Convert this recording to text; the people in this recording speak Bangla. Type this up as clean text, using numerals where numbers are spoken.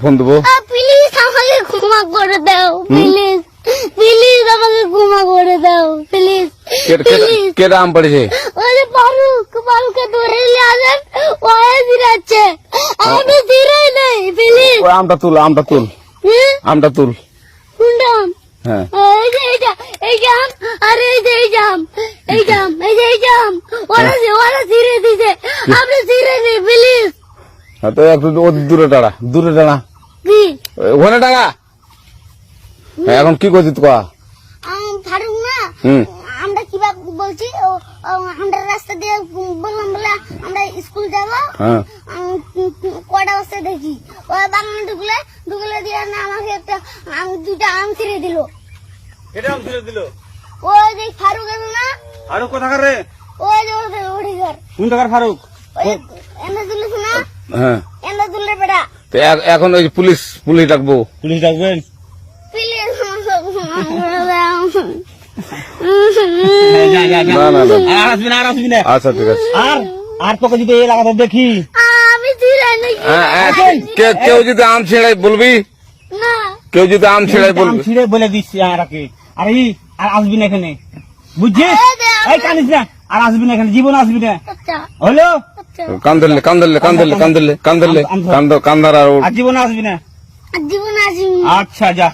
ফোন দেবো। প্লিজ আমাকে ক্ষমা করে দাও, প্লিজ প্লিজ আমাকে ক্ষমা করে দাও, প্লিজ প্লিজ। কে আম পড়েছে? ওই যে ফারুককে ধরে নিয়ে আসেন, ও জিরাচ্ছে, আমি জিরাই নাই, প্লিজ। ওই আমটা তুল, আমটা তুল, আমটা তুল। কোনটা আম? হ্যাঁ এই যে এইটা, এই যে আম, আর এই যে এই জাম, এই জাম, এই যে এই জাম, ওরা জিরে দিছে, আপনি জিরে নেই, প্লিজ। তো একটু দূরে দাঁড়া, দূরে দাঁড়া, কি ওখানে দাঁড়া। এখন কি করছিস তুই? ফারুক না, হুম আমরা কিভাবে বলছি, আমরা রাস্তা দিয়ে বললাম বলে আমরা স্কুল যাবো, হ্যাঁ কটা বস্তা দেখি ওই বাগানে ঢুকলে দিয়ে না আমাকে একটা দুটা আম ছিঁড়ে দিল। এটা আম ছিঁড়ে দিল? ওই যে ফারুক আছে না, আরো কোথাকার রে? ওই যে ওঠে ঘর, কোন টাকার ফারুক? এনে তুলিস না, হ্যাঁ। এনে তুললে বেটা, তো এখন ওই পুলিশ ডাকবো। পুলিশ ডাকবেন? প্লিজ না না না, আর আসবি না, আর আসবি না। আচ্ছা ঠিক আছে। আর তোকে যদি এই এলাকাতে দেখি, আমি ছিঁড়ে নাকি কেউ যদি আম ছিঁড়াই বলবি, না, কেউ যদি আম ছিঁড়াই আম বলবি। ছিঁড়ে বলে দিচ্ছি আর আসবি না এখানে, বুঝছিস? এই কানিস না, আর আসবি না এখানে, জীবন আসবি না, আচ্ছা হলো? আচ্ছা, কান্দার আর আর জীবন আসবি না। জীবন আসি আচ্ছা যা।